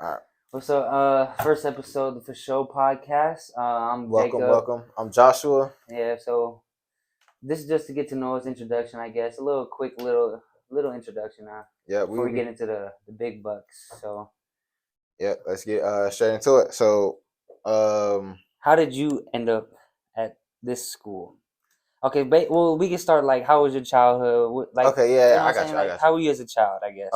All right. What's up? First episode of the Pho Sho podcast. I'm Welcome, Jacob. welcome. I'm Joshua. Yeah, so this is just to get to know us introduction, I guess. A little quick little introduction Yeah, we before will we be. get into the big bucks. So Yeah, let's get straight into it. Um, how did you end up at this school? Okay, well we can start like how was your childhood? Like okay, yeah, you yeah, know I what I'm got saying? you. I Like got how you. were you as a child, I guess.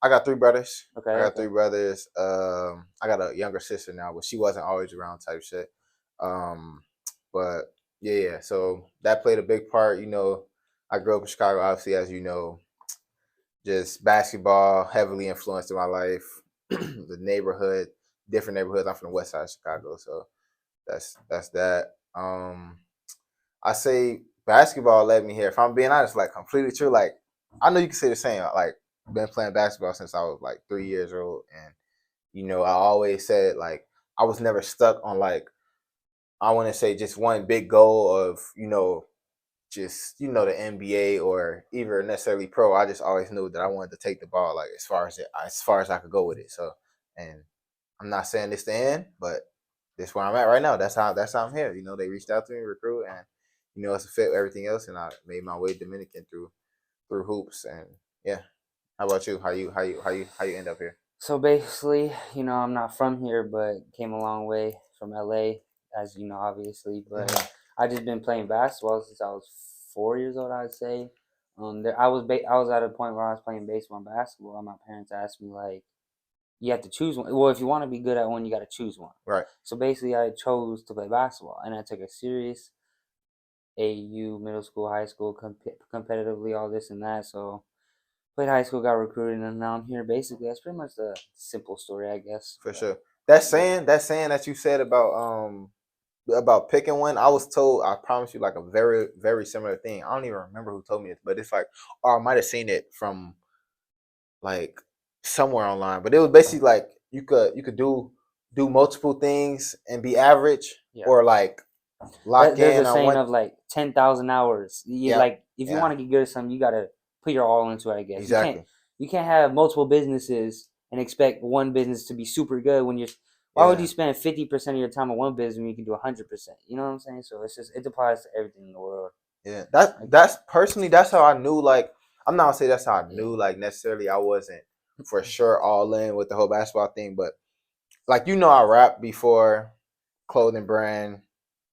I got three brothers. Okay, I got okay. three brothers. I got a younger sister now, but she wasn't always around type shit. Um, but yeah. So that played a big part. I grew up in Chicago, obviously, as you know. Just basketball heavily influenced in my life. The neighborhood, different neighborhoods. I'm from the west side of Chicago, so that's that. I say basketball led me here. If I'm being honest, like completely true. Like I know you can say the same. Like been playing basketball since I was like 3 years old, and I always said like I was never stuck on like I want to say just one big goal of just the NBA or even necessarily pro. I just always knew that I wanted to take the ball like as far as I could go with it. So, and I'm not saying this to end, but this is where I'm at right now. That's how I'm here. They reached out to me, recruit, and it's a fit with everything else, and I made my way Dominican through hoops, and yeah. How about you? How you end up here? So basically, I'm not from here, but came a long way from LA, as you know, obviously. But Mm-hmm. I just been playing basketball since I was 4 years old, I'd say. I was at a point where I was playing baseball and basketball, and my parents asked me like, you have to choose one. Well, if you want to be good at one, you got to choose one. Right. So basically, I chose to play basketball, and I took a serious AU, middle school, high school, competitively, all this and that. So played high school, got recruited, and now I'm here. Basically, that's pretty much the simple story, I guess. For But sure. That yeah, saying, that saying that you said about picking one, I was told, I promise you, like a very, very similar thing. I don't even remember who told me this, but it's like, or I might have seen it from like somewhere online. But it was basically like you could do multiple things and be average, yeah. or like lock There's a in on saying one. of like 10,000 hours. You Yeah, like if you yeah, want to get good at something, you gotta put your all into it. I guess exactly. you can't have multiple businesses and expect one business to be super good when you're. Why would Yeah, you spend 50% of your time on one business when you can do 100%? You know what I'm saying? So it applies to everything in the world. yeah. That Like that's personally that's how I knew. Like, I'm not gonna say that's how I yeah, knew. Like necessarily, I wasn't for sure all in with the whole basketball thing, but like I rapped before, clothing brand.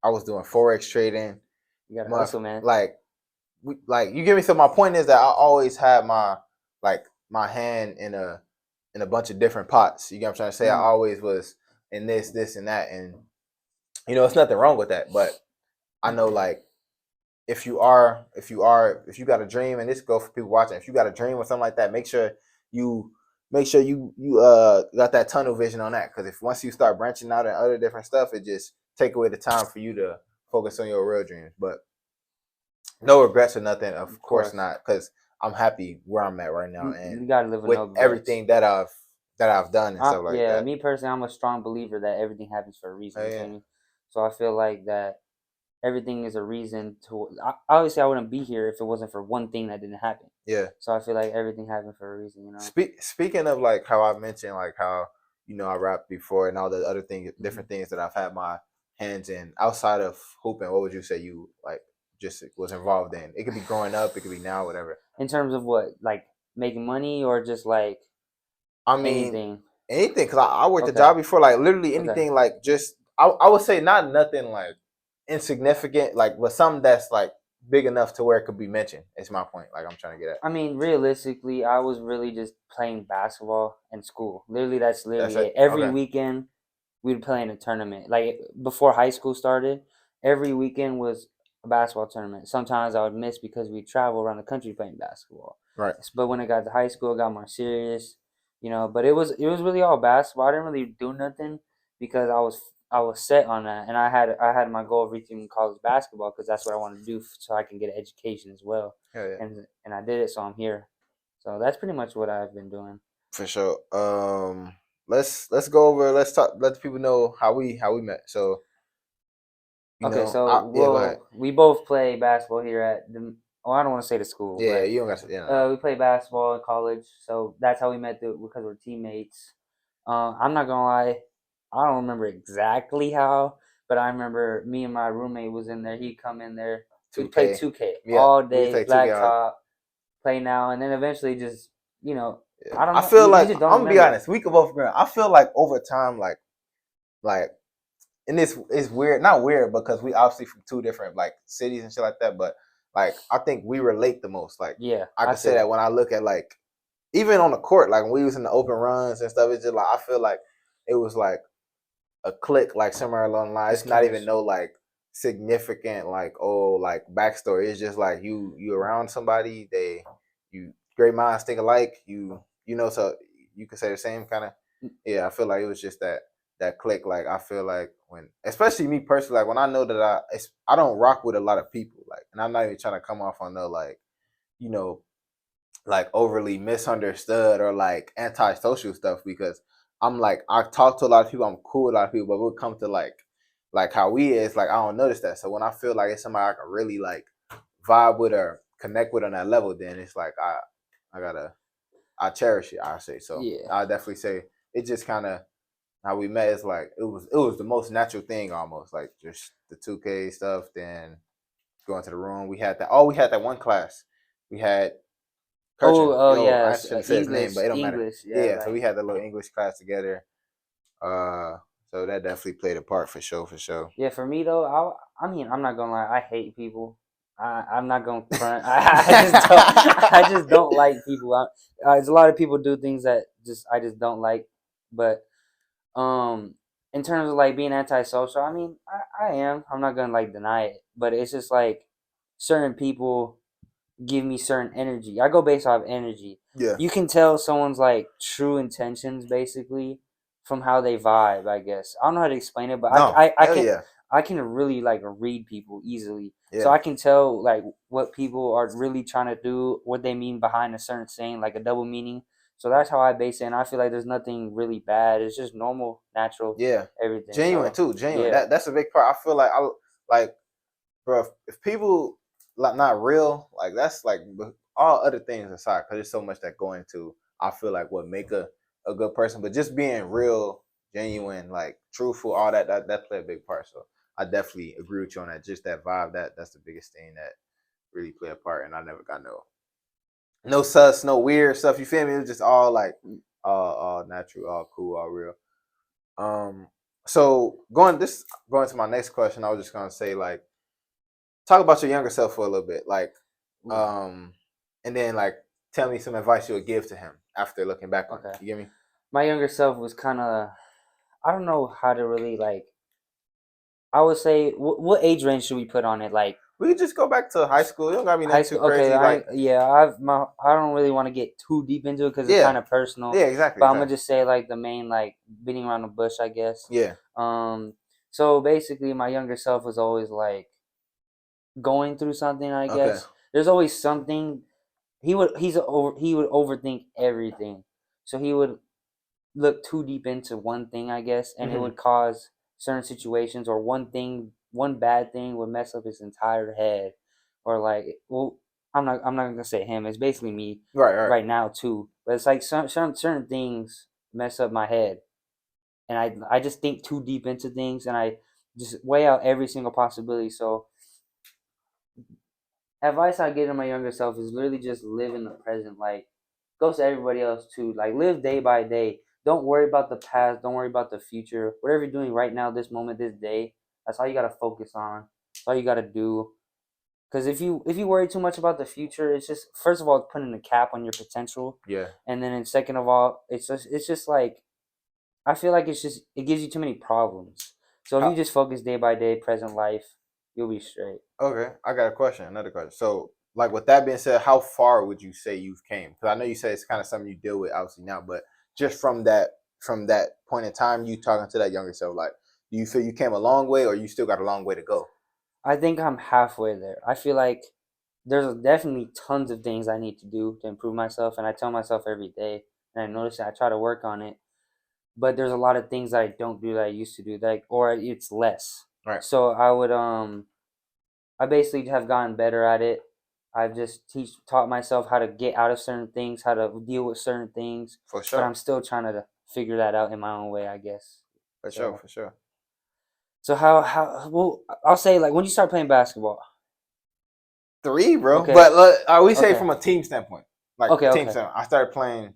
I was doing forex trading. you gotta My hustle, man. like like you get me. So my point is that I always had my hand in a bunch of different pots. You get what I'm trying to say? I Mm, always was in this, and that, and it's nothing wrong with that. But I know like if you got a dream, and this go for people watching, if you got a dream or something like that, you make sure you got that tunnel vision on that, because if once you start branching out and other different stuff, it just take away the time for you to focus on your real dreams. But no regrets or nothing, of of course course, not, because I'm happy where I'm at right now, you and gotta live with with no regrets. everything that I've done and stuff like Yeah, that. me personally, I'm a strong believer that everything happens for a reason. Oh You feel yeah, me? So I feel like that everything is a reason to. Obviously, I wouldn't be here if it wasn't for one thing that didn't happen. yeah. So I feel like everything happened for a reason. You know. Speaking of like how I mentioned like how I rapped before and all the other things, hmm different things that I've had my hands in outside of hooping. What would you say you like just was involved in? It could be growing up, it could be now, whatever. In terms of what, like making money or just like I mean, anything. anything, because I worked a Okay. job before, like literally Okay. anything, like just I would say not nothing like insignificant, like but something that's like big enough to where it could be mentioned. It's my point. Like I'm trying to get at. I mean, realistically, I was really just playing basketball in school. Literally, that's That's literally it. it. Every Okay. weekend, we'd play in a tournament. Like before high school started, every weekend was a basketball tournament. Sometimes I would miss because we travel around the country playing basketball. Right. But when I got to high school, it got more serious, But it was really all basketball. I didn't really do nothing because I was set on that, and I had my goal of reaching college basketball because that's what I wanted to do so I can get an education as well, Yeah, yeah. and I did it, so I'm here. So that's pretty much what I've been doing. For sure. Let's go over. Let's talk. Let the people know how we met. So Okay, so yeah. Go ahead. we both play basketball here at the. Oh, I don't want to say the school, Yeah, but you don't got to. Yeah, no, no. we play basketball in college. So that's how we met because we're teammates. I'm not gonna lie, I don't remember exactly how, but I remember me and my roommate was in there. He'd come in there. We'd play 2K. 2K Yeah, all we day, play 2K. blacktop, play now, and then eventually just you know, Yeah. I don't I know. feel You like just don't I'm gonna be remember. honest. We could both agree. I feel like over time, like, and this is weird. Not weird because we obviously from two different like cities and shit like that. But like, I think we relate the most. Like, Yeah, I I could say feel that that. when I look at like even on the court, like when we was in the open runs and stuff. It's just like I feel like it was like a click, like somewhere along the line. It's It's not even no chemistry. like significant like like backstory. It's just like you around somebody, they you great minds think alike. So you could say the same kind of. Yeah, I feel like it was just that click. Like I feel like when, especially me personally, like when I know that I don't rock with a lot of people, like, and I'm not even trying to come off on no like you know like overly misunderstood or like antisocial stuff because I'm like I talk to a lot of people, I'm cool with a lot of people, but when it comes to like how we is, like I don't notice that. So when I feel like it's somebody I can really like vibe with or connect with on that level, then it's like I cherish it, I say. So Yeah. I definitely say it just kinda how we met is like it was the most natural thing almost. Like just the 2K stuff, then going to the room. We had that one class. We had Oh, Kirchin. oh Yo, I yes, shouldn't say his name, English, but it don't matter. English. Yeah, Yeah, so like we had the little English class together. Uh, so that definitely played a part for sure, for sure. yeah. For me though, I mean, I'm not gonna lie. I hate people. I'm not gonna front. I just don't. I just don't like people. There's a lot of people do things that I just don't like. But um, in terms of like being antisocial, I mean, I am. I'm not gonna like deny it. But it's just like certain people give me certain energy. I go based off energy. Yeah. You can tell someone's like true intentions basically from how they vibe. I guess I don't know how to explain it, but No, hell yeah, I can really like read people easily. So yeah, I can tell like what people are really trying to do, what they mean behind a certain saying, like a double meaning. So that's how I base it, and I feel like there's nothing really bad. It's just normal, natural, yeah. everything. Genuine So too, genuine. yeah, That's a big part. I feel like like, bro. If people like not real, like that's like all other things aside, because there's so much that go into. I feel like what make a good person, but just being real, genuine, like truthful, all that play a big part. So I definitely agree with you on that. Just that vibe, that's the biggest thing that really play a part. And I never got no sus, no weird stuff. You feel me? It was just all like all natural, all cool, all real. Um, so going to my next question, I was just gonna say like talk about your younger self for a little bit, like ooh, um, and then like tell me some advice you would give to him after looking back on it. okay. You get me? My younger self was kind of, I don't know how to really like. I would say, what age range should we put on it? Like We could just go back to high school. You don't gotta be high nothing too school. Okay, crazy. Like yeah. I don't really want to get too deep into it because it's yeah, kind of personal. yeah, exactly, But I'm gonna exactly. just say like the main like beating around the bush, I guess. Yeah. Um. So basically, my younger self was always like going through something. I Okay. guess there's always something. He would overthink everything. So he would look too deep into one thing, I guess, and it Hmm. would cause certain situations or one bad thing would mess up his entire head, or like, well, I'm not gonna say him. It's basically me Right, right. right now too. But it's like some certain things mess up my head, and I just think too deep into things, and I just weigh out every single possibility. So advice I give to my younger self is literally just live in the present. Like, goes to everybody else too. Like, live day by day. Don't worry about the past. Don't worry about the future. Whatever you're doing right now, this moment, this day, that's all you gotta focus on. That's all you gotta do. Because if you worry too much about the future, it's just first of all it's putting a cap on your potential, Yeah. and then in second of all, it's just like I feel like it gives you too many problems. So if you How, just focus day by day, present life, you'll be straight. okay, I got a question. Another question. So, like with that being said, how far would you say you've came? Because I know you say it's kind of something you deal with obviously now, but just from that point in time, you talking to that younger self, like, do you feel you came a long way, or you still got a long way to go? I think I'm halfway there. I feel like there's definitely tons of things I need to do to improve myself, and I tell myself every day, and I notice that I try to work on it. But there's a lot of things that I don't do that I used to do, like or it's less. Right. So I basically have gotten better at it. I've just taught myself how to get out of certain things, how to deal with certain things, For but sure. I'm still trying to figure that out in my own way, I guess. For sure, So for sure. so how well I'll say like when you start playing basketball. 3, bro. Okay, But we say okay, from a team standpoint, like okay, team okay, standpoint. I started playing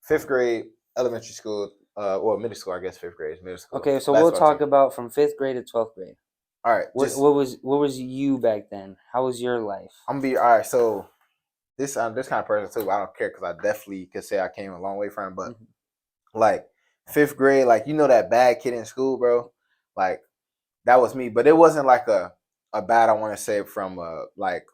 5th grade, elementary school, or middle school. I guess 5th grade is middle school. okay. So we'll Basketball talk team. about from 5th grade to 12th grade. All right, just What was you back then? How was your life? I'm gonna be all right. So this kind of person too. I don't care because I definitely could say I came a long way from. But Mhm. like 5th grade, like that bad kid in school, bro. Like that was me, but it wasn't like a bad. I want to say from like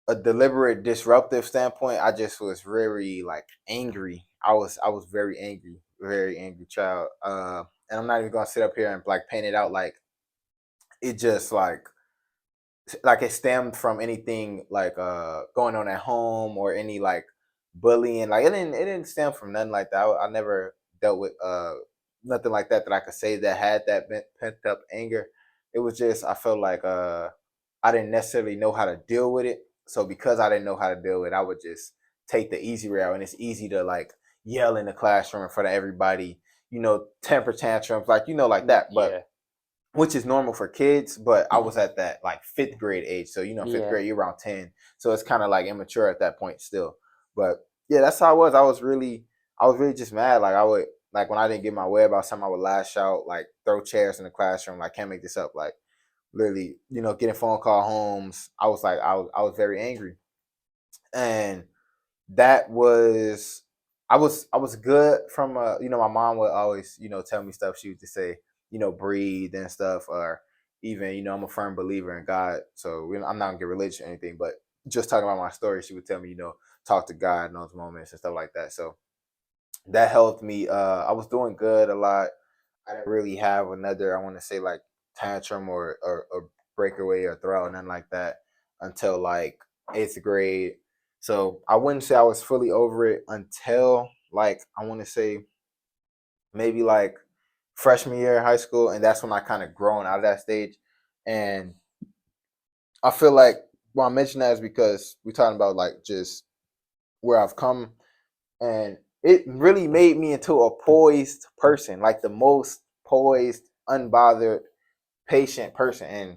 a deliberate disruptive standpoint. I just was very like angry. I was very angry child. And I'm not even gonna sit up here and like paint it out like it just like it stemmed from anything like going on at home or any like bullying. Like it didn't stem from nothing like that. I never dealt with nothing like that I could say that had that pent up anger. It was just I felt like I didn't necessarily know how to deal with it. So because I didn't know how to deal with it, I would just take the easy route, and it's easy to like yell in the classroom in front of everybody, temper tantrums, like like that. But Yeah, which is normal for kids, but I was at that like 5th grade age. So, fifth yeah, grade, you're around 10. So it's kind of like immature at that point still. But yeah, that's how I was. I was really just mad. Like I would like when I didn't get my way about something, I would lash out, like throw chairs in the classroom. Like can't make this up. Like literally, getting phone call homes. I was like, I was very angry. And that was I was good from my mom would always tell me stuff. She would just say breathe and stuff, or even I'm a firm believer in God, so I'm not gonna get religious or anything, but just talking about my story, she would tell me talk to God in those moments and stuff like that. So that helped me. I was doing good a lot. I didn't really have another, I want to say, like tantrum or breakaway or throw, nothing like that until like 8th grade. So I wouldn't say I was fully over it until like I want to say maybe like freshman year in high school, and that's when I kind of grown out of that stage. And I feel like why I mention that is because we're talking about like just where I've come, and it really made me into a poised person, like the most poised, unbothered, patient person. And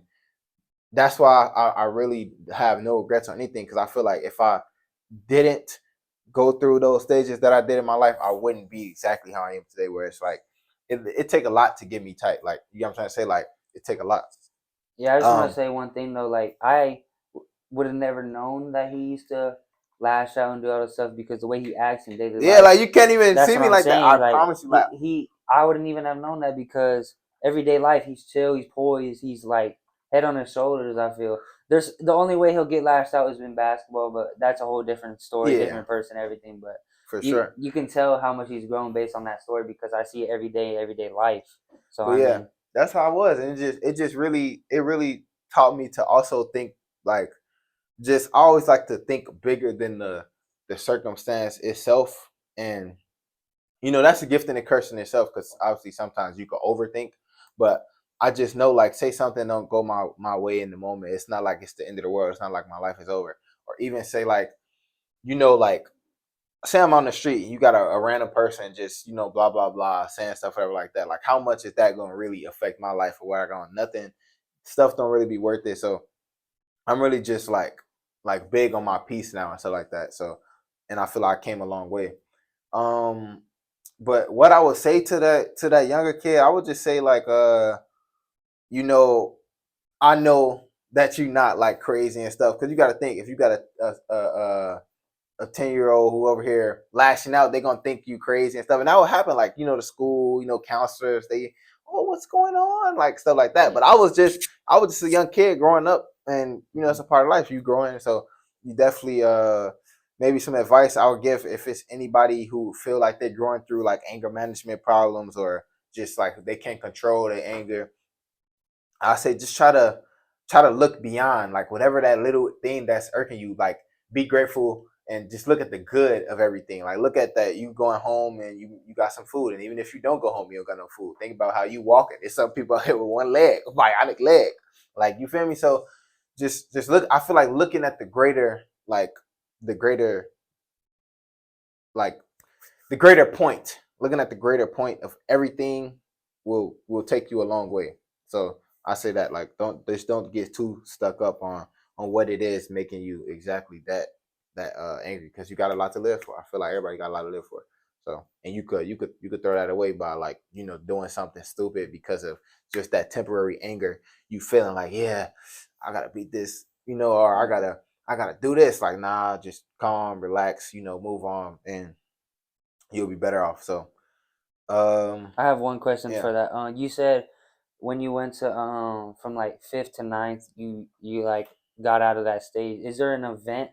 that's why I really have no regrets on anything, because I feel like if I didn't go through those stages that I did in my life, I wouldn't be exactly how I am today, where it's like it take a lot to get me tight, like what I'm trying to say, like it take a lot. yeah. I just want to um say one thing though. Like I would have never known that he used to lash out and do all this stuff because the way he acts in daily yeah, life. like you can't even That's see what me I'm like that, I saying. Like promise you. Like I wouldn't even have known that because everyday life he's chill, he's poised, he's like head on his shoulders. I feel there's the only way he'll get lashed out is in basketball, but that's a whole different story, yeah, different person, everything. But for you sure. you can tell how much he's grown based on that story because I see it everyday life. So But I yeah, mean, that's how I was, and it just really taught me to also think like just I always like to think bigger than the circumstance itself. And that's a gift and a curse in itself, because obviously sometimes you can overthink. But I just know, like, say something don't go my way in the moment, it's not like it's the end of the world. It's not like my life is over. Or even say like, like say I'm on the street and you got a random person just blah blah blah saying stuff whatever like that. Like how much is that going to really affect my life or where I go? Nothing. Stuff don't really be worth it. So I'm really just like big on my peace now and stuff like that. So, and I feel like I came a long way. Um, but what I would say to that younger kid, I would just say like, you know, I know that you're not like crazy and stuff, because you got to think, if you got a 10-year-old who over here lashing out, they're gonna think you crazy and stuff. And that would happen, like, the school, counselors, they, oh, what's going on? Like stuff like that. But I was just a young kid growing up, and it's a part of life, you growing. So you definitely maybe some advice I would give, if it's anybody who feel like they're going through like anger management problems, or just like they can't control their anger, I say just try to look beyond like whatever that little thing that's irking you. Like be grateful and just look at the good of everything. Like look at that you going home and you got some food, and even if you don't go home, you don't got no food. Think about how you walking. There's some people out here with one leg, a bionic leg. Like you feel me? So just look. I feel like looking at the greater like the greater point. looking at the greater point of everything will take you a long way. So I say that like don't get too stuck up on what it is making you exactly that angry, because you got a lot to live for. I feel like everybody got a lot to live for. So, and you could throw that away by like, doing something stupid because of just that temporary anger. You feeling like, yeah, I gotta beat this, or I gotta do this. Like, nah, just calm, relax, move on, and you'll be better off. So, I have one question yeah. for that. You said when you went to from like fifth to ninth, you like got out of that stage. Is there an event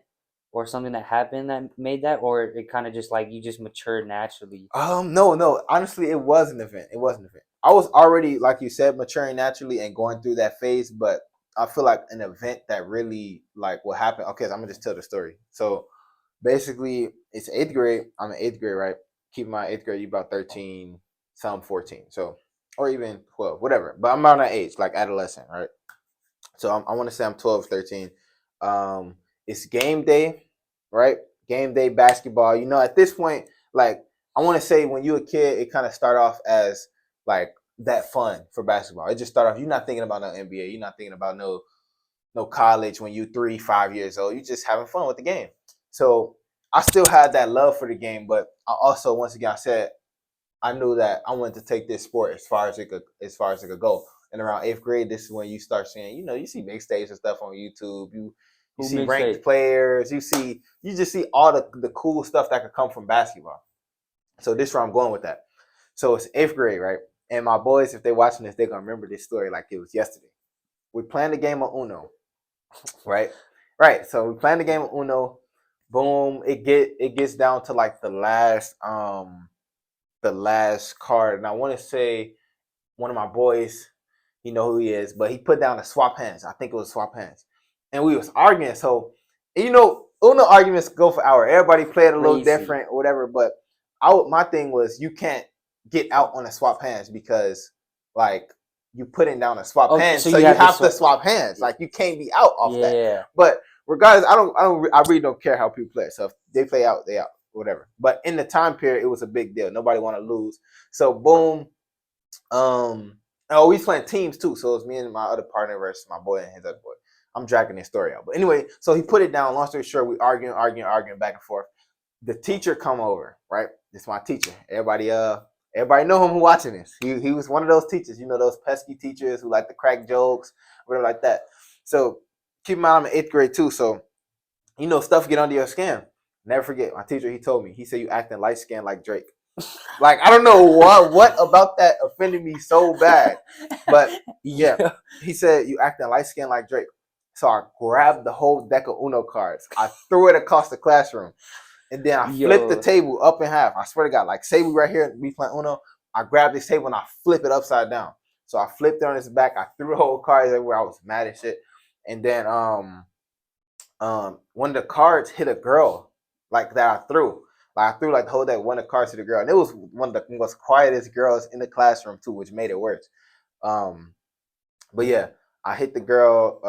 or something that happened that made that, or it kind of just like you just matured naturally? No, no. Honestly, it was an event. It was an event. I was already, like you said, maturing naturally and going through that phase, but I feel like an event that really like what happened. Okay, so I'm gonna just tell the story. So basically, it's eighth grade. I'm in eighth grade, right? Keep in mind, eighth grade, you about 13, some 14, so or even 12, whatever. But I'm around that age, like adolescent, right? So I want to say I'm 12, 13. It's game day, right? Game day basketball. At this point, like I want to say when you're a kid, it kind of start off as like that fun for basketball. It just start off. You're not thinking about no NBA. You're not thinking about no college when you're 3, 5 years old. You're just having fun with the game. So I still had that love for the game, but I also, once again, I said I knew that I wanted to take this sport as far as it could go. And around eighth grade, this is when you start seeing, you see mixtapes and stuff on YouTube. You Who see ranked mixtape? players. You just see all the cool stuff that could come from basketball. So this is where I'm going with that. So it's eighth grade, right? And my boys, if they're watching this, they're gonna remember this story like it was yesterday. We playing the game of Uno, right? Right. So we playing the game of Uno. Boom. It gets down to like the last card, and I want to say one of my boys, he know who he is, but he put down a swap hands. I think it was swap hands, and we was arguing. So, Uno arguments go for hours. Everybody play it a little Crazy. different or whatever. But my thing was you can't get out on a swap hands because like you putting down a swap Okay, hands, so so you you have to have to sweat. swap hands. Like you can't be out off that. Yeah. But regardless, I really don't care how people play. So if they play out, they out, whatever. But in the time period, it was a big deal. Nobody want to lose. So boom, oh, we playing teams too. So it's me and my other partner versus my boy and his other boy. I'm dragging this story out. But anyway, so he put it down. Long story short, we arguing back and forth. The teacher come over, right? This is my teacher. Everybody know him who watching this. He was one of those teachers, those pesky teachers who like to crack jokes, whatever like that. So keep in mind I'm in eighth grade too. So stuff get under your skin. Never forget, my teacher, he told me, he said you acting light skinned like Drake. Like I don't know what about that offended me so bad, but yeah, Yo, he said you acting light skinned like Drake. So I grabbed the whole deck of Uno cards. I threw it across the classroom, and then I flipped the yo, table up in half. I swear to God, like say we right here, we playing Uno. I grabbed this table and I flip it upside down. So I flipped it on his back. I threw the whole cards everywhere. I was mad as shit. And then one of the cards hit a girl like that I threw. Like I threw like the whole deck, one of the cards to the girl. And it was one of the most quietest girls in the classroom too, which made it worse. Um, but yeah, I hit the girl.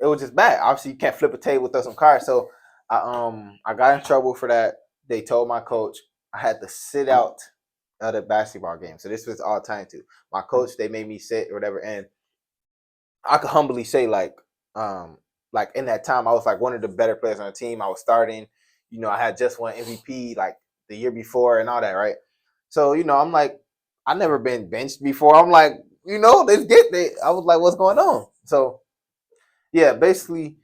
It was just bad. Obviously, you can't flip a table with some cards. So I got in trouble for that. They told my coach I had to sit out of the basketball game. So this was all time too. My coach, they made me sit or whatever, and I could humbly say like in that time I was like one of the better players on the team. I was starting, I had just won MVP like the year before and all that, right? So, I'm like, I never been benched before. I'm like, let's get it. I was like, what's going on? So yeah, basically,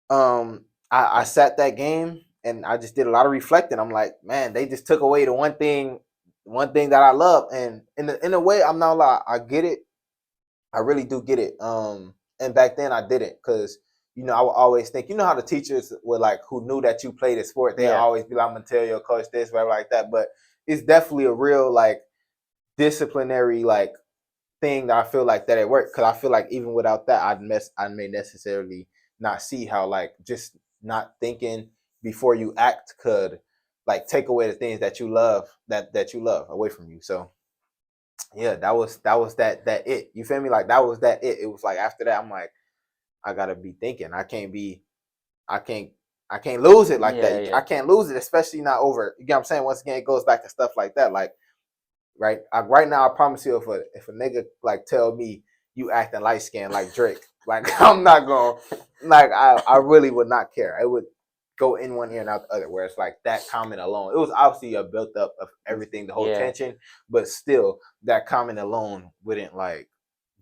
I sat that game and I just did a lot of reflecting. I'm like, man, they just took away the one thing that I love. And in a way, I'm not lie, I get it. I really do get it. And back then I didn't, because I would always think, how the teachers were like who knew that you played a sport, they yeah, always be like, I'm gonna tell your coach this, whatever like that. But it's definitely a real like disciplinary like thing that I feel like that at work. Because I feel like even without that, I may necessarily not see how like just not thinking before you act could like take away the things that you love that you love away from you. So yeah, that it. You feel me? Like that was that it. It was like after that, I'm like, I gotta be thinking. I can't, I can't lose it like yeah, that. I yeah. can't lose it, especially not over. You get what I'm saying? Once again, it goes back to stuff like that. Like right? Right now, I promise you, if a nigga like tell me you acting light skinned like Drake, like I'm not gonna, like I really would not care. It would go in one ear and out the other. Where it's like that comment alone, it was obviously a built up of everything, the whole Yeah. tension, but still that comment alone wouldn't like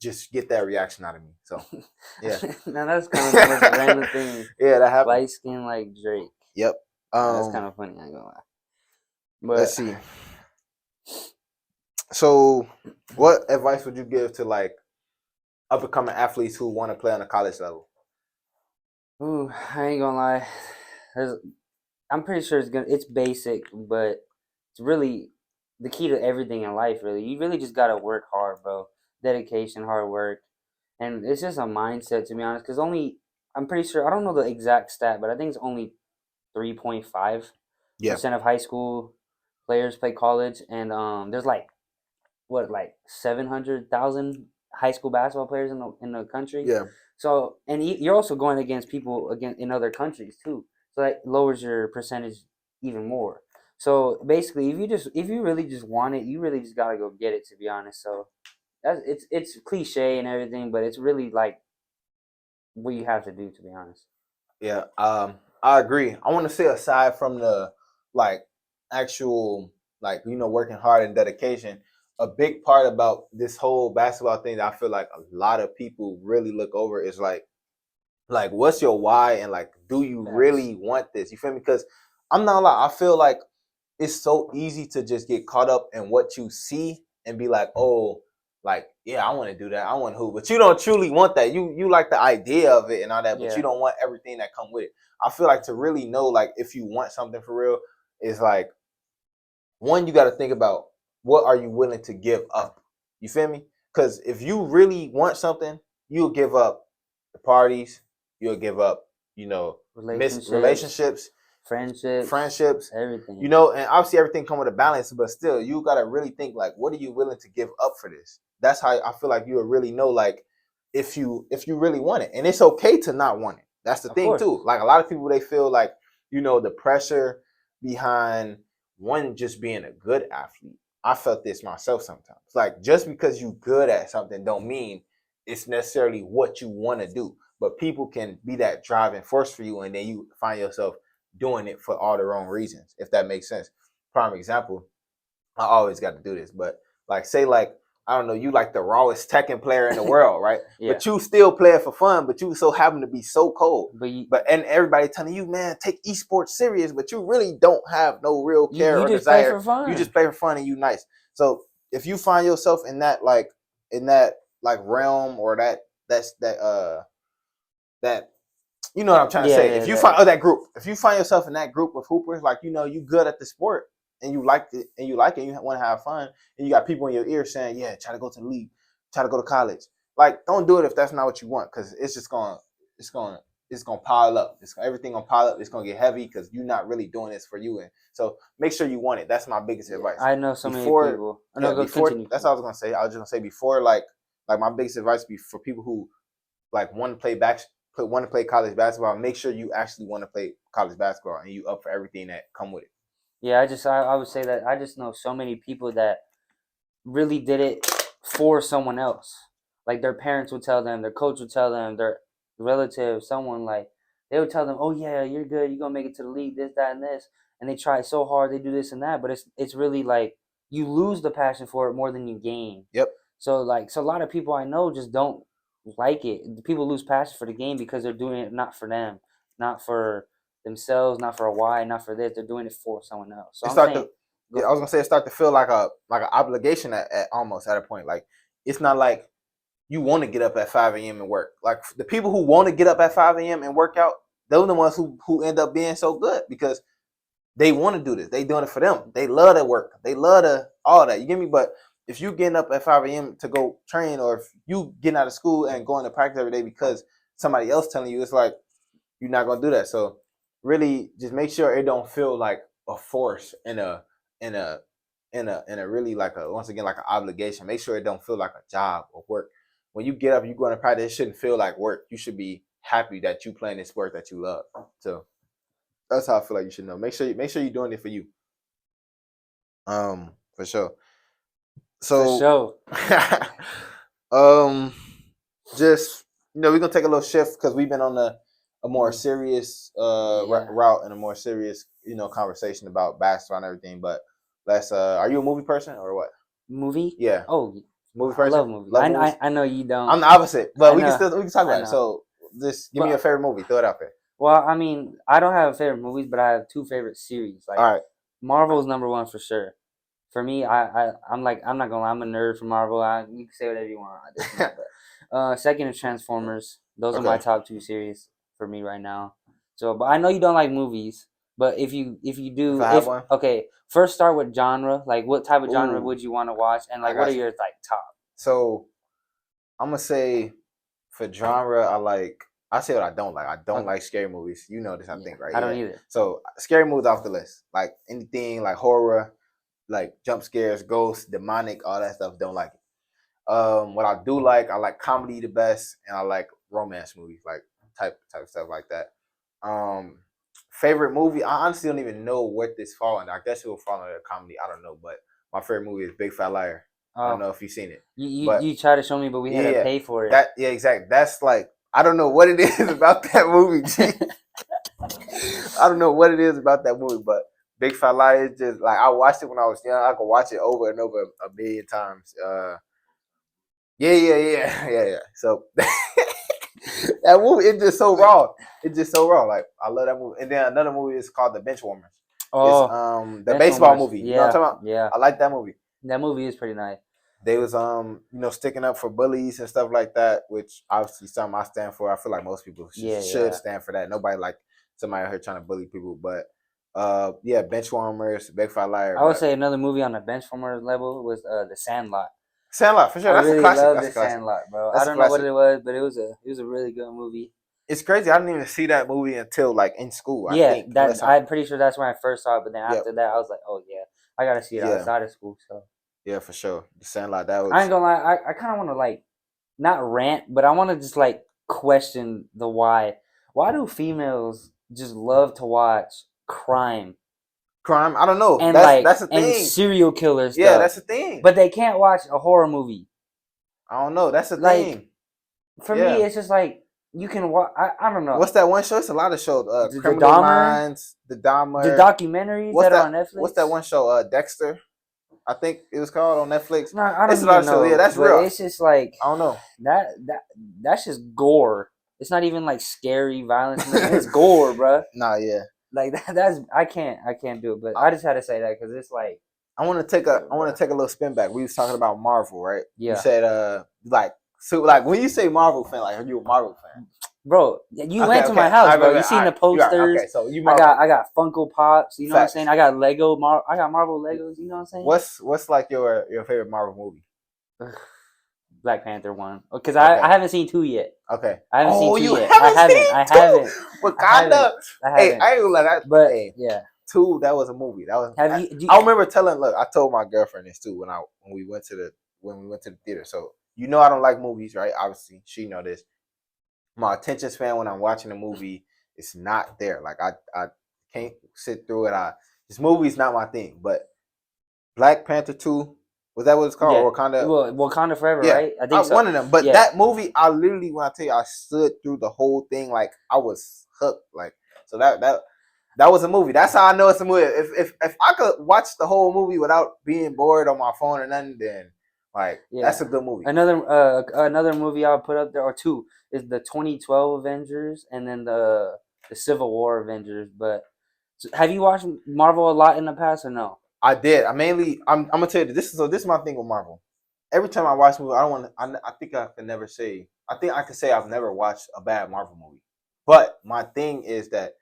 just get that reaction out of me. So yeah, Now that's kind of the most random thing. yeah, that happened. Light skin like Drake. Yep. That's kind of funny. I ain't gonna lie. Let's But see. So, what advice would you give to like up and coming athletes who want to play on a college level? ooh, I ain't gonna lie. There's, I'm pretty sure it's basic, but it's really the key to everything in life. Really, you really just gotta work hard, bro. Dedication, hard work, and it's just a mindset, to be honest. Because I'm pretty sure I don't know the exact stat, but I think it's only 3.5% Yeah, of high school players play college, and there's like 700,000 high school basketball players in the country. yeah, So and you're also going against people again in other countries too. So that lowers your percentage even more. So basically, if you really just want it, you really just gotta go get it. To be honest, so it's cliche and everything, but it's really like what you have to do. To be honest. yeah. I agree. I want to say aside from the like actual like working hard and dedication, a big part about this whole basketball thing that I feel like a lot of people really look over is like what's your why and like do you Facts. really want this? You feel me? Because I'm not like I feel like it's so easy to just get caught up in what you see and be like, oh, like yeah, I want to do that. I want who, but you don't truly want that. You like the idea of it and all that, but you Yeah. don't want everything that come with it. I feel like to really know like if you want something for real is like one, you got to think about what are you willing to give up. You feel me? Because if you really want something, you'll give up the parties. You'll give up, miss Relationships, relationships, friendships, friendships. everything. And obviously everything come with a balance, but still, you gotta really think like, what are you willing to give up for this? That's how I feel like you'll really know like if you really want it, and it's okay to not want it. That's the Of thing course. too. Like a lot of people, they feel like the pressure behind one just being a good athlete. I felt this myself sometimes. Like just because you good at something don't mean it's necessarily what you want to do. But people can be that driving force for you, and then you find yourself doing it for all the wrong reasons, if that makes sense. Prime example, I always got to do this, but like say like I don't know, you like the rawest Tekken player in the world, right? Yeah. But you still play it for fun, but you so happen to be so cold. But And everybody telling you, man, take esports serious, but you really don't have no real care you or just play desire. for You just fun. play for fun and you nice. So if you find yourself in that like realm or that you know what I'm trying to Yeah, say. yeah, If you find that. that group, if you find yourself in that group of hoopers, like you good at the sport and you like it and you like it, and you want to have fun, and you got people in your ear saying, "Yeah, try to go to the league, try to go to college." Like, don't do it if that's not what you want, because it's just it's gonna, it's gonna pile up. Everything gonna pile up. It's gonna get heavy because you're not really doing this for you. And so make sure you want it. That's my biggest Yeah, advice. I know so many Before, people. Oh, no, yeah, go before. continue. That's what I was gonna say. I was just gonna say before, like my biggest advice be for people who like want to want to play college basketball, make sure you actually want to play college basketball and you up for everything that come with it. Yeah, I would say that I just know so many people that really did it for someone else. Like their parents would tell them, their coach would tell them, their relative, someone like they would tell them, "Oh yeah, you're good. You're gonna make it to the league. This, that, and this." And they try so hard. They do this and that, but it's really like you lose the passion for it more than you gain. Yep. So a lot of people I know just don't like it. People lose passion for the game because they're doing it not for them, not for themselves, not for a why, not for this. They're doing it for someone else. So It I'm start saying, to Yeah, I go. was gonna say it start to feel like an obligation at almost at a point. Like it's not like you want to get up at 5 a.m. and work. Like the people who want to get up at 5 a.m. and work out, those are the ones who end up being so good because they want to do this. They doing it for them. They love to work. They love to all that. You get me? But if you getting up at 5 a.m. to go train, or if you getting out of school and going to practice every day because somebody else telling you, it's like you're not gonna do that. So really, just make sure it don't feel like a force in a in a really like a once again like an obligation. Make sure it don't feel like a job or work. When you get up, you go to practice. It shouldn't feel like work. You should be happy that you playing this sport that you love. So that's how I feel like you should know. Make sure you're doing it for you. For sure. For So, sure. um, just we're gonna take a little shift because we've been on a more Mhm. serious Yeah. route and a more serious conversation about basketball and everything. But let's. Are you a movie person or what? Movie? Yeah, Oh, movie I person. love movies. Love movies. I know you don't. I'm the opposite, but I we can know. still we can talk I about it. know. So just give me a But favorite movie. Throw it out there. well, I mean, I don't have favorite movies, but I have two favorite series. Like All right. Marvel's number one for sure. For me, I'm like I'm not gonna lie, I'm a nerd for Marvel. You can say whatever you want at this point, but second is Transformers. Those are my Okay. top two series for me right now. So, but I know you don't like movies, but if you If do, I have if one, okay, first start with genre. Like, what type of genre ooh, would you want to watch, and I like, what are got you. your like top? So I'm gonna say for genre, I say what I don't like. I don't Okay, like scary movies. You know this, I yeah, think, right? I don't Yeah. either. So scary movies off the list. Like anything like horror, like jump scares, ghosts, demonic, all that stuff. Don't like it. What I do like, I like comedy the best, and I like romance movies, like type stuff like that. Um, favorite movie, I honestly don't even know what this fall under. I guess it will fall under comedy. I don't know, but my favorite movie is Big Fat Liar. I don't Oh, know if you've seen it, you but you try to show me, but we had to yeah, pay for it. that yeah, exactly. That's like I don't know what it is about that movie. G. I don't know what it is about that movie, but Big Fat Lie is just like I watched it when I was young. I could watch it over and over a million times. Yeah. So that movie, it's just so raw. It's just so raw. Like I love that movie. And then another movie is called The Benchwarmers. It's Oh, the baseball Benchwarmers. movie. You know what Yeah, I'm talking about? yeah. I like that movie. That movie is pretty nice. They was sticking up for bullies and stuff like that, which obviously something I stand for. I feel like most people Yeah, should yeah. stand for that. Nobody like somebody out here trying to bully people, but yeah, Benchwarmers, Big Fat Liar, I would but say another movie on the Benchwarmers level was The Sandlot. Sandlot for sure. I That's a really classic. love That's The a classic. Sandlot, bro. I That's a don't know what classic. it was, but it was a really good movie. It's crazy. I didn't even see that movie until like in school. I Yeah, think that unless I'm I'm pretty sure that's when I first saw it. But then yep after that, I was like, oh yeah, I gotta see it yeah outside of school. So yeah for sure. The Sandlot that I ain't was gonna lie, I kind of want to like not rant, but I want to just like question the why. Why do females just love to watch crime crime. I don't know. and That's the and thing. serial killer Yeah, stuff, that's the thing. but they can't watch a horror movie? I don't know. That's the Like thing. for me, Yeah. it's just like you can watch. I don't know What's that one show? It's a lot of shows. the Criminal Dahmer, Minds, The the Dahmer. documentaries that are on What's that Netflix. one show? Dexter. I think it was called on Netflix. No, I It's don't a lot even of shows. Yeah, know, that's but real. it's just like I don't know. that that that's just gore. It's not even like scary violence or nothing. It's gore, bruh. Nah, yeah. Like that's I can't do it. But I, I just had to say that because it's like, I want bruh. to take a little spin back. We was talking about Marvel, right? You Yeah, said like so like when you say Marvel fan, like are you a Marvel fan? bro. You Okay, went to okay. my All house, right, bro. wait, You wait, all seen right. the You are posters? okay. So you Marvel I got Funko Pops. You know what I'm saying? facts. I got Lego I got Marvel Legos. You know what I'm saying? What's like your favorite Marvel movie? Black Panther one because I Okay. haven't seen two yet. Okay. I haven't seen Oh, two you yet. I haven't haven't. seen I two? haven't. I haven't. Wakanda. I Hey, haven't. I ain't gonna let that. But Hey, yeah, two. That was a movie. That was. have you? I remember telling. Look, I told my girlfriend this too when we went to the theater. So I don't like movies, right? Obviously, she know this. My attention span when I'm watching a movie is not there. Like I can't sit through it. This movie's not my thing. But Black Panther 2, was that what it's called? Yeah. Or Wakanda? Well, Wakanda Forever, Yeah, right? I think so. one of them. But Yeah. that movie, I literally, when I tell you, I stood through the whole thing like I was hooked. Like so that was a movie. That's how I know it's a movie. If I could watch the whole movie without being bored on my phone or nothing, then like Yeah. that's a good movie. Another movie I'll put up there or two is the 2012 Avengers and then the Civil War Avengers. But so have you watched Marvel a lot in the past or no? I did. I'm gonna tell you this is my thing with Marvel. Every time I watch a movie, I don't want to. I think I can never say. I think I can say I've never watched a bad Marvel movie. But my thing is that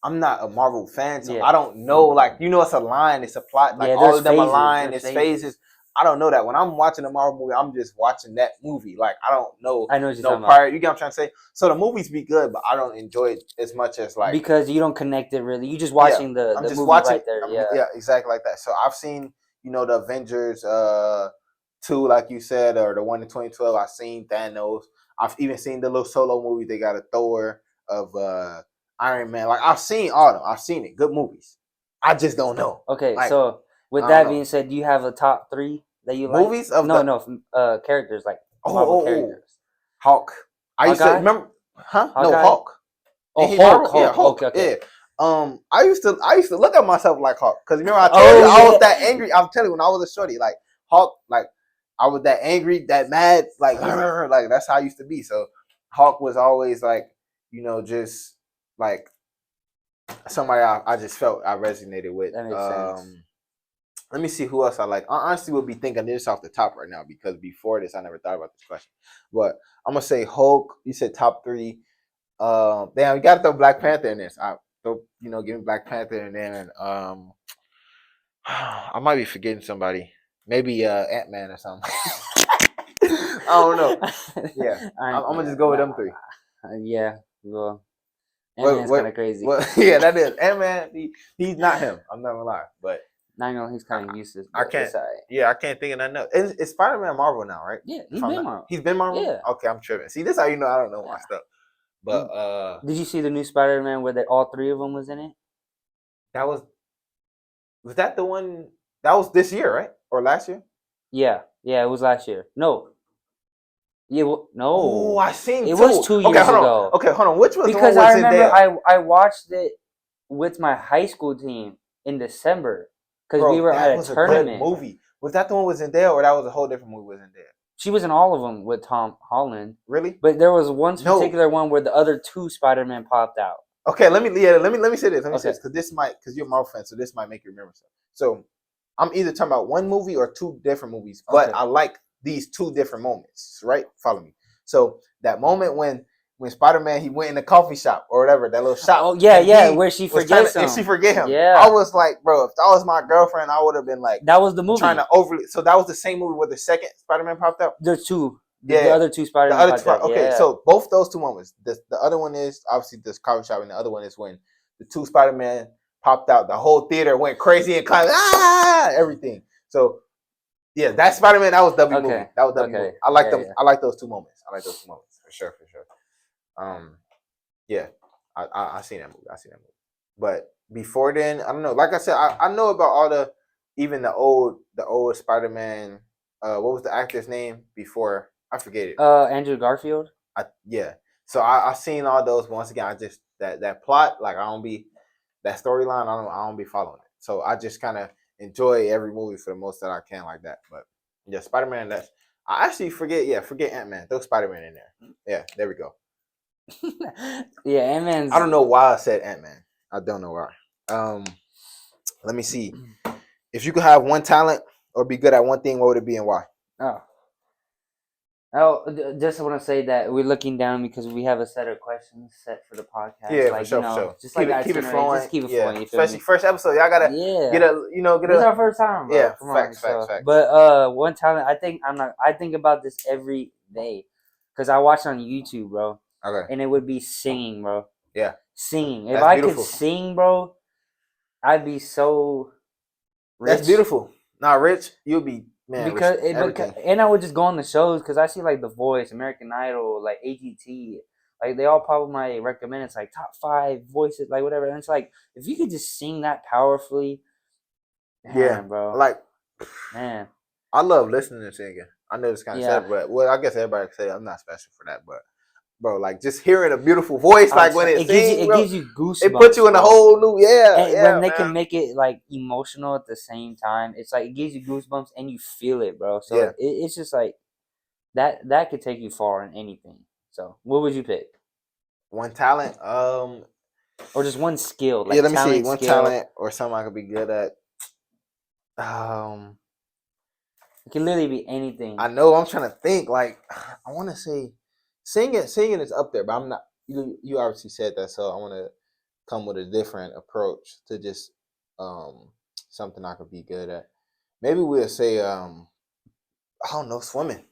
I'm not a Marvel fan, so Yeah. I don't know. Like it's a line, it's a plot. Like Yeah, all there's of them phases. align, There's it's phases. phases. I don't know that. When I'm watching a Marvel movie, I'm just watching that movie. Like I don't know I know what you're no talking about. prior. You get what I'm trying to say? So the movies be good, but I don't enjoy it as much as like Because you don't connect it really. You just yeah. watching I'm the just movie watching. right there. Yeah. Yeah, exactly like that. So I've seen the Avengers two, like you said, or the one in 2012. I've seen Thanos. I've even seen the little solo movie they got a Thor of Iron Man. Like I've seen all of them. I've seen it. Good movies. I just don't know. Okay, Like so with I don't that know. being said, do you have a top three? that you like? Movies of No, the no, characters like oh Marvel oh oh characters. Hawk. I used to Hawkeye, remember, huh? No, Hawkeye. Hawk. Oh, Ain't he Hulk, Marvel? Yeah, Hulk. Hulk. Okay, okay. Yeah. I used to look at myself like Hawk because remember I told Oh you I was yeah. that angry. I'm telling you, when I was a shorty, like Hawk, like I was that angry, that mad, like like that's how I used to be. So Hawk was always like, just like somebody I just felt I resonated with. That makes sense. Let me see who else I like. I honestly would be thinking this off the top right now because before this I never thought about this question. But I'm gonna say Hulk. You said top three. Damn, you gotta throw Black Panther in this. Give me Black Panther and then I might be forgetting somebody. Maybe Ant-Man or something. I don't know. Yeah, I'm gonna just go with them three. Yeah, well, What Ant-Man's kind what of crazy. what? Yeah, that is Ant-Man. He's not him. I'm not gonna lie, but I know he's kind of useless, I but can't. it's alright. Yeah, I can't think of nothing else. It's Spider-Man Marvel now, right? Yeah, If he's I'm been not, Marvel. he's been Marvel. Yeah. Okay, I'm tripping. See, this how you know I don't know my Yeah. stuff. But Did you see the new Spider-Man where all three of them was in it? that was that the one that was this year, right? Or last year? Yeah, yeah, it was last year. No, yeah, Oh, no, I seen it was two. 2 years Hold on. ago. Okay, hold on. Which was the one Because with I remember Zendaya? I watched it with my high school team in December because we Bro, were at that a was a good tournament. movie. Was that the one with Zendaya, or that was a whole different movie with Zendaya? She was in all of them with Tom Holland, Really? but there was one No. particular one where the other two Spider-Man popped out. Okay, let me say this. Let me say Okay, this because you're a Marvel fan, so this might make you remember stuff. So I'm either talking about one movie or two different movies, but okay. I like these two different moments, right? Follow me. So that moment when Spider-Man he went in the coffee shop or whatever, that little shop, Oh yeah, and yeah, he where she was trying forgets to and she him. forget him. I Yeah, was like, bro, if that was my girlfriend, I would have been like that was the trying movie. to overly. So that was the same movie where the second Spider-Man popped up. There's two. The Yeah, other two the Spider-Man other two. popped out. Okay, Yeah, so both those two moments. The other one is obviously this coffee shop, and the other one is when the two Spider-Man popped out. The whole theater went crazy and climbed everything. So yeah, that Spider-Man that was W movie. okay, That was W okay, movie. I like yeah, them. yeah. I like those two moments. I like those two moments for sure, for sure. Um, yeah, I seen that movie. I seen that movie. But before then, I don't know. Like I said, I know about all the even the old Spider-Man. What was the actor's name before? I forget it. Andrew Garfield. Yeah. So I seen all those. Once again, I just that plot, like I don't be that storyline. I don't be following it. So I just kind of enjoy every movie for the most that I can, like that. But yeah, Spider Man. That's I actually forget. Yeah, forget Ant Man. Throw Spider Man in there. Yeah, there we go. Yeah, Ant-Man's. I don't know why I said Ant Man. I don't know why. Um, let me see. If you could have one talent or be good at one thing, what would it be and why? Oh, just want to say that we're looking down because we have a set of questions set for the podcast. Yeah, for Like sure, for sure. just Keep like it keep it itinerary. flowing. Just keep it Yeah, flowing. You feel especially me? first episode. Y'all gotta get Yeah. get This is a our first time, bro. yeah. Come on. Facts, facts, So, facts. but one talent. I think about this every day because I watch on YouTube, bro, Okay. and it would be singing, bro. Yeah, Singing. If that's I could beautiful. sing, bro, I'd be so That's rich. beautiful. Now, Rich, you'll be man, rich everything. And I would just go on the shows because I see like The Voice, American Idol, like AGT, like they all pop up my recommend. It's like top 5 voices, like whatever. And it's like if you could just sing that powerfully, Yeah, man, bro, like man, I love listening to singing. I know it's kind of yeah. sad, but well, I guess everybody can say I'm not special for that. But bro, like just hearing a beautiful voice, like when it sings, It bro, gives you it puts goosebumps, you in a bro. whole new And yeah, when they can man, make it like emotional at the same time, it's like it gives you goosebumps and you feel it, bro. So yeah. it's just like that could take you far in anything. So what would you pick? One talent, Or just one skill, yeah. like Let me see, talent, one skill. talent or something I could be good at. Um, It can literally be anything. I know I'm trying to think. Like I want to say, singing is up there, but I'm not. You obviously said that, so I want to come with a different approach to just something I could be good at. Maybe we'll say I don't know, swimming.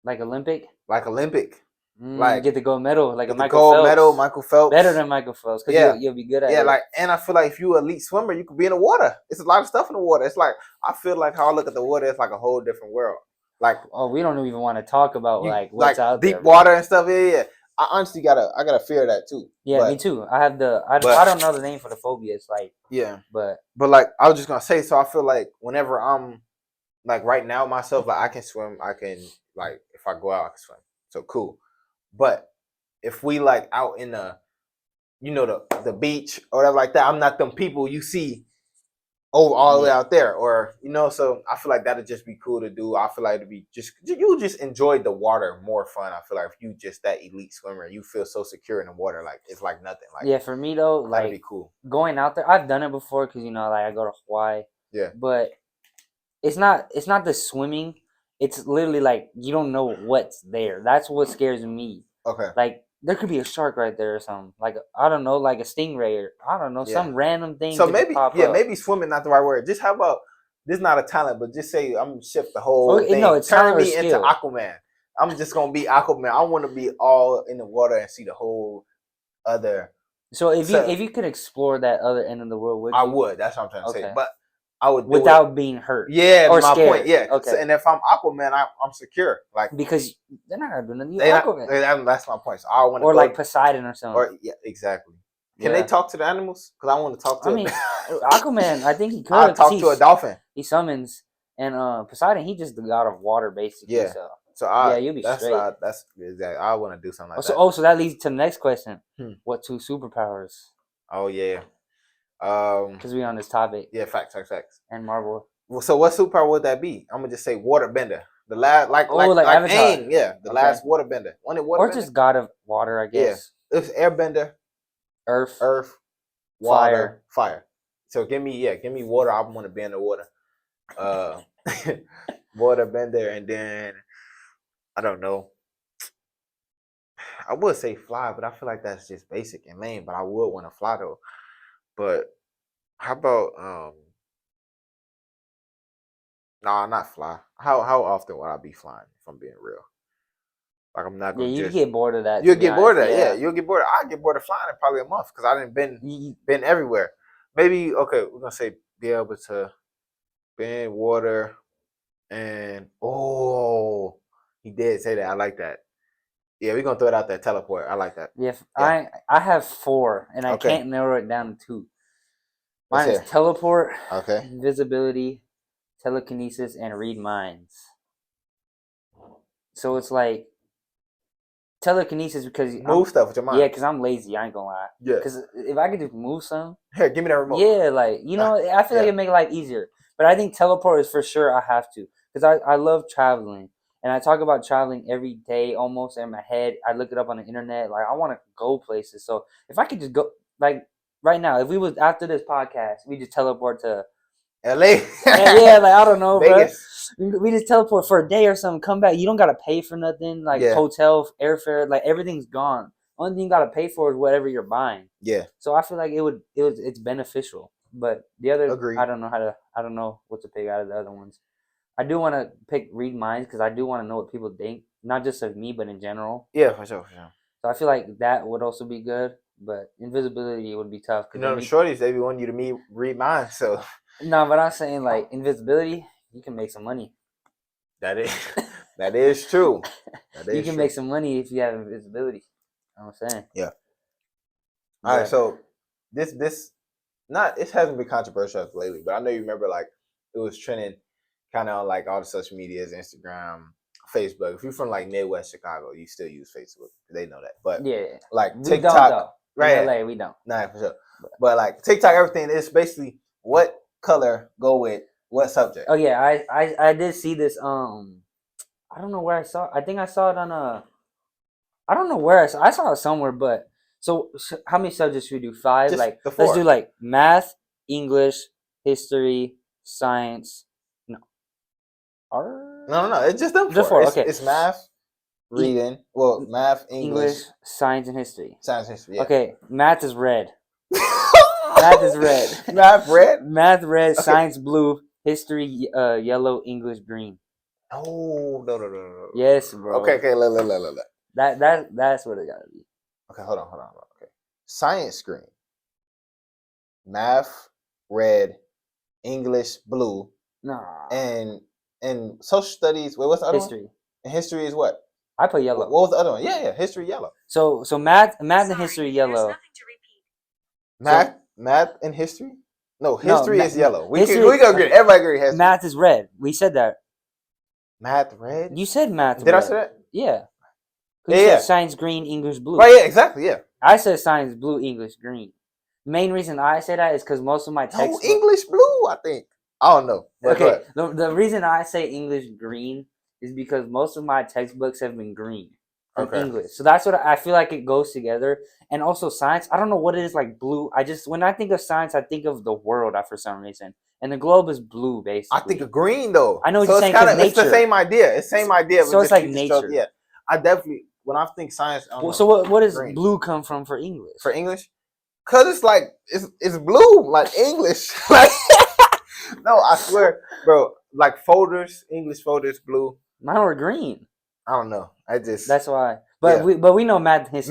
Like Olympic, Like Olympic. Like get the gold medal, like a get the Michael gold medal, Phelps. Michael Better Phelps. than Michael Phelps because Yeah. you'll be good at Yeah, it. like and I feel like if you an elite swimmer, you could be in the water. It's a lot of stuff in the water. It's like I feel like how I look at the water, it's like a whole different world. Like Oh, we don't even want to talk about you like what's like out deep there, bro. water and stuff. Yeah, yeah. I honestly gotta fear that too. Yeah, me too. I have I don't know the name for the phobia. It's like, yeah. but But like I was just gonna say, so I feel like whenever I'm like right now myself, like I can swim. I can like if I go out, I can swim. So cool. But if we like out in the the beach or whatever like that, I'm not them people you see over all the way Yeah. out there, or so I feel like that'd just be cool to do. I feel like it'd be just you just enjoy the water more fun. I feel like if you just that elite swimmer, you feel so secure in the water, like it's like nothing. Like Yeah, for me though, that'd be like cool. going out there, I've done it before because like I go to Hawaii, Yeah. but it's not the swimming. It's literally like you don't know what's there. That's what scares me. Okay. Like there could be a shark right there or something. Like I don't know, like a stingray or I don't know, Yeah. some random thing So could just maybe pop up. maybe swimming not the right word. Just how about this? Is not a talent, but just say I'm gonna shift the whole Oh no, thing. it's Turn talent or me into skill. Aquaman. I'm just gonna be Aquaman. I want to be all in the water and see the whole other. So if you So if you could explore that other end of the world, would I you? would. That's what I'm trying to say. Okay. But I would do it. Without being hurt Yeah, or my point. scared. Yeah. So, Okay. and if I'm Aquaman, I'm secure. Like Because they're not gonna do nothing. You they not. Aquaman. That's my point. So I want to Or like go. Poseidon or something. Or yeah, exactly. Can they Yeah. talk to the animals? Because I want to talk I to it. mean, Aquaman, I think he could I'll because talk to a dolphin. he summons, and Poseidon, he just the god of water basically. Yeah. So So yeah, you'll be straight. that's exactly. I want to do something like Also, that. so that leads to the next question: Hmm. What two superpowers? Oh yeah. Because we on this topic Yeah. Facts. and Marvel. Well, so what superpower would that be? I'm gonna just say waterbender. The last, like Oh, like Avatar. Aang. Yeah, the Okay. last waterbender. Wanted Or waterbender. just god of water, I Yeah. guess. It's airbender, Earth, earth, water, fire. So give me water. I want to be in the water. Uh, waterbender, and then I don't know. I would say fly, but I feel like that's just basic and lame. But I would want to fly though. But how about nah, not fly. How often would I be flying if I'm being real? Like I'm not Yeah, gonna you just. get bored of that. You'll To be get bored honest, of that. Yeah, yeah. you'll get bored. I get bored of flying in probably a month because I didn't You- been everywhere. Maybe okay, we're gonna say be able to be in water and he did say that. I like that. Yeah, we're gonna throw it out there. Teleport. I like that. Yeah, Yeah. I have four, and I Okay. can't narrow it down to two. Let's Mine is hear. teleport, Okay. invisibility, telekinesis, and read minds. So it's like telekinesis because Move stuff with your mind. yeah, because I'm lazy. I ain't gonna lie. Yeah. Because if I could just move some, Here, give me that remote. yeah, like I feel like Yeah. it make life easier. But I think teleport is for sure. I have to because I love traveling, and I talk about traveling every day almost in my head. I look it up on the internet. Like I want to go places. So if I could just go, like right now, if we was after this podcast, we just teleport to LA. yeah, like I don't know, bro. Vegas. We just teleport for a day or something. Come back. You don't gotta pay for nothing. Like Yeah. hotel, airfare, like everything's gone. Only thing you gotta pay for is whatever you're buying. Yeah. So I feel like it's beneficial. But the other, Agreed. I don't know what to pick out of the other ones. I do want to pick read minds because I do want to know what people think, not just of me, but in general. Yeah, for sure. So I feel like that would also be good. But invisibility would be tough You because know, the shorties, they be wanting you to read minds, so no, but I'm saying like invisibility, you can make some money. that is true. You can make some money if you have invisibility. You know what I'm saying? Yeah. All right, so this it hasn't been controversial lately, but I know you remember like it was trending kind of on like all the social medias, Instagram, Facebook. If you're from like Midwest Chicago, you still use Facebook. They know that. But yeah, like we TikTok, don't though. right? In LA, we don't. Nah, for sure. But like TikTok, everything is basically what color go with what subject. Oh yeah, I did see this. I don't know where I saw. I think I saw it on a. I don't know where I saw it somewhere, but so how many subjects should we do? 5? Just like the 4. let's do like math, English, history, science. No, art. No. It's just them Just 4. 4. Okay, It's math, reading. Well, math, English, science, and history. science, history. Yeah. Okay, math is red. Math is red. Math red. Math red. Okay. Science blue. History yellow. English green. Oh no. Yes, bro. Okay. Look. That's what it gotta be. Okay, hold on. Okay. Science green. Math red. English blue. Nah. And social studies. Wait, what's the other History. one? And history is what? I put yellow. What was the other one? Yeah. History yellow. So math and history yellow. Math and history. No, No, history is yellow. We history. can agree. Everybody agree history. Math is red. We said that. Math red. You said math Did I red. say that? Yeah. Yeah, You said yeah. science green, English blue. Right, yeah, exactly, yeah. I said science blue, English green. Main reason I say that is because most of my No, textbook. English blue, I think. I don't know. But go Okay, ahead. the reason I say English green is because most of my textbooks have been green from Okay. English. So that's what I feel like it goes together. And also science, I don't know what it is like blue. When I think of science, I think of the world for some reason. And the globe is blue, I think basically. of green though. I know what So you're it's saying kind because of it's the nature. same idea. It's the same idea, but So it's just like we just chose nature. yeah. I definitely when I think science, I don't Well, know. so what does Green. blue come from for English? For English? Cause it's like it's blue, like English. Like no, I swear, bro. Like folders, English folders, blue. Mine were green. I don't know. I just That's why. yeah. We know math and history.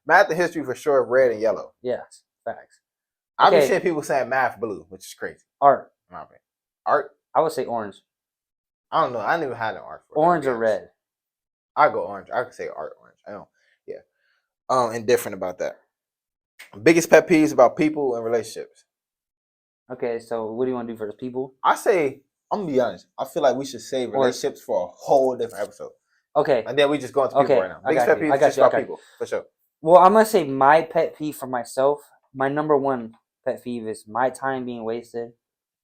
Math and history for sure. Red and yellow. Yes, facts. I've been Okay, seeing people saying math blue, which is crazy. art. In my opinion. Art. I would say orange. I don't know. I didn't even have an art for Orange that, or red. I go orange. I could say art orange. I don't. Yeah. Indifferent about that. Biggest pet peeves about people and relationships. Okay, so what do you want to do for the people? I say I'm gonna be honest. I feel like we should save relationships for a whole different episode. Okay. And then we just go into people Okay, right now. I Biggest got pet you. peeves I got just you. I about got you. people for sure. Well, I'm gonna say my pet peeve for myself. My number one pet peeve is my time being wasted,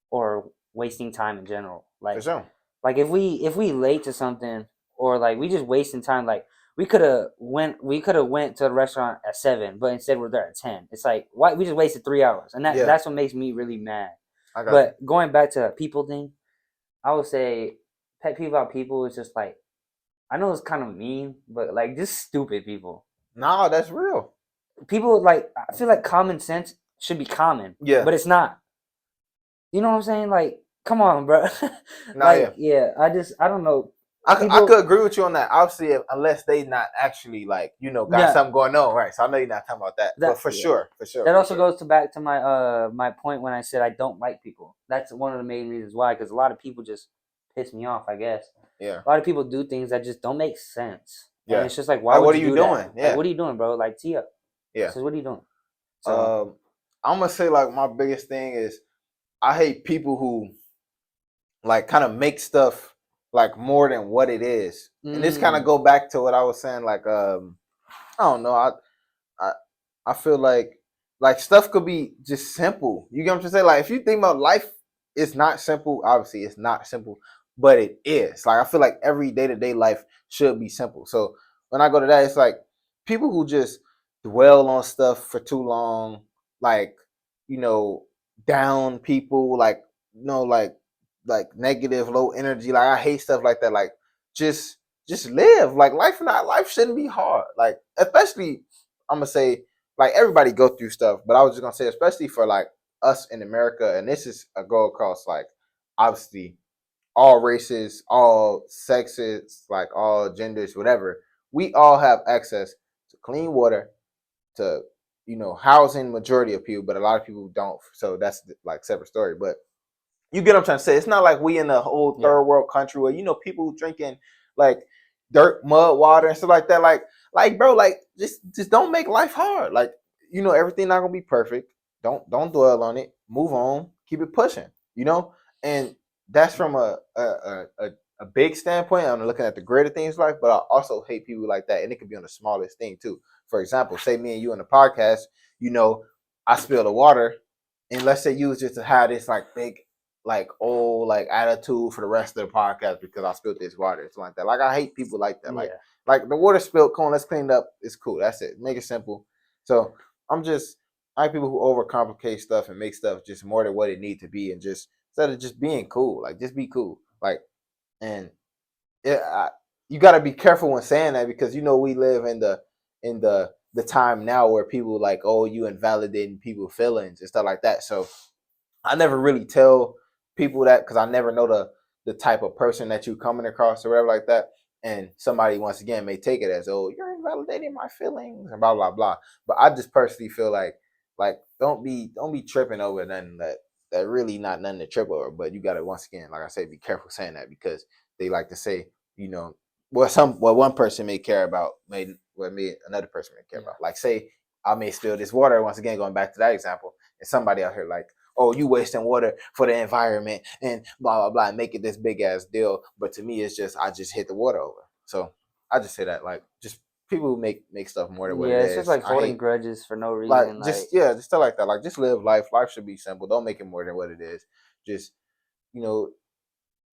or wasting time in general. For sure. Like if we late to something, or like we just wasting time. Like we could have went to the restaurant at 7, but instead we're there at 10. It's like why we just wasted 3 hours, and Yeah. that's what makes me really mad. I got But going back to a people thing, I would say pet peeve about people is just like, I know it's kind of mean, but like just stupid people. you. No, that's real. People like, I feel like common sense should be common, Yeah. but it's not. You know what I'm saying? Like, come on, bro. No, Like, yeah, I don't know. I People, could agree with you on that. Obviously, unless they not actually like got yeah, something going on, right? So I know you're not talking about that, but for yeah. sure, for sure. That for also sure. goes back to my point when I said I don't like people. That's one of the main reasons why, because a lot of people just piss me off, I guess. Yeah. A lot of people do things that just don't make sense. Yeah. And it's just like, why Like, would what are you you do doing? that? Yeah. Like, what are you doing, bro? Like, tee up. Yeah. So what are you doing? So I'm gonna say like my biggest thing is I hate people who like kind of make stuff like more than what it is. And this kind of go back to what I was saying, like I don't know, I I feel like stuff could be just simple. You get what I'm saying? Like if you think about life, it's not simple. Obviously, it's not simple, but it is. Like I feel like every day-to-day life should be simple. So when I go to that, it's like people who just dwell on stuff for too long, like you know, down people, like like negative, low energy. Like I hate stuff like that. Like just live. Like life shouldn't be hard. Like especially I'm gonna say like everybody go through stuff, but I was just gonna say especially for like us in America, and this is a go across like obviously all races, all sexes, like all genders, whatever. We all have access to clean water, to housing. Majority of people, but a lot of people don't. So that's like separate story. But you get what I'm trying to say. It's not like we in a whole third world country where people drinking like dirt, mud, water and stuff like that. Like bro, like just don't make life hard. Like everything not gonna be perfect. Don't dwell on it. Move on. Keep it pushing. And that's from a big standpoint. I'm looking at the greater things in life, but I also hate people like that, and it could be on the smallest thing too. For example, say me and you in the podcast. I spill the water, and let's say you was just to have this like big like old like attitude for the rest of the podcast because I spilled this water, something like that. Like I hate people like that. Like the water spilled, come on, let's clean it up. It's cool. That's it. Make it simple. So I like people who overcomplicate stuff and make stuff just more than what it need to be, and just instead of just being cool, like just be cool. Like and you got to be careful when saying that because we live in the time now where people like, oh, you invalidating people's feelings and stuff like that. So I never really tell people that because I never know the type of person that you coming across or whatever like that. And somebody once again may take it as, oh, you're invalidating my feelings and blah blah blah. But I just personally feel like don't be tripping over nothing that really not nothing to trip over. But you gotta once again, like I said, be careful saying that because they like to say, what one person may care about what another person may care about. Like say I may spill this water once again, going back to that example, and somebody out here like, oh, you wasting water for the environment and blah blah blah, and make it this big ass deal. But to me, it's just I just hit the water over. So I just say that like just people who make stuff more than what it Yeah, it's just is. like I holding hate grudges for no like reason. Like, just yeah, just stuff like that. Like just live life. Life should be simple. Don't make it more than what it is. Just you know,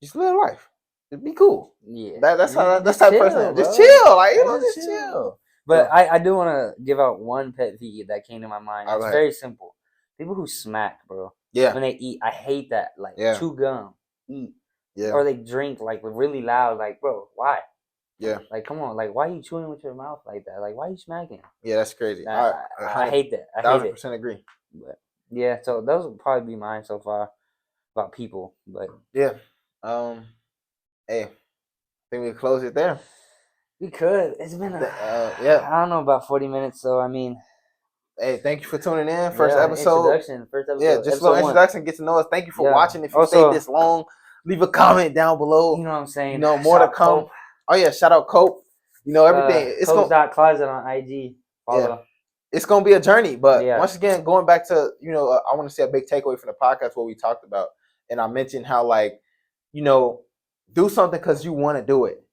just live life. Just be cool. yeah, That's how that's just the type of person I chill, am. Just bro. chill. Like Like, just just chill. chill. But So I do want to give out one pet peeve that came to my mind. all It's right. very simple. People who smack, bro, Yeah. when they eat. I hate that. Like, Yeah. chew gum, eat, Yeah. or they drink like really loud. Like, bro, why? Yeah. Like, come on. Like, why are you chewing with your mouth like that? Like, why are you smacking? Yeah. That's crazy. I, I I hate that. I hate it. 1,000% agree. But yeah, so those would probably be mine so far about people. But Yeah. Um. Hey, I think we can close it there. we could. It's been Yeah. I don't know, about 40 minutes. So I mean, Hey, thank you for tuning in. First yeah, episode. introduction, first Yeah, episode, just a little episode one. introduction. Get to know us. Thank you for Yeah. watching. If you stayed Also, this long, leave a comment down below. you know what I'm You saying? know more to Shout come. Cope. Oh yeah, shout out Cope. You know everything. It's gonna Cope.closet on IG. yeah. Follow. It's gonna be a journey. But Yeah. once again, going back to I want to say a big takeaway from the podcast what we talked about, and I mentioned how like you know do something because you want to do it.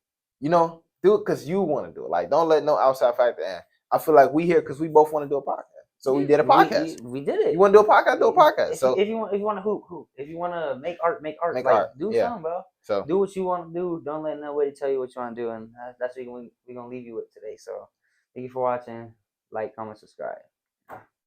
Do it because you want to do it. Like don't let no outside factor in. I feel like we here because we both want to do a podcast, so we did a podcast. We did it. You want to do a podcast? Do a podcast. So If you want to hoop. If you want to make art, make art. make Like, art. do Yeah. something, bro. So Do what you want to do. Don't let nobody tell you what you want to do, and that's what we're gonna leave you with today. So, thank you for watching. Like, comment, subscribe.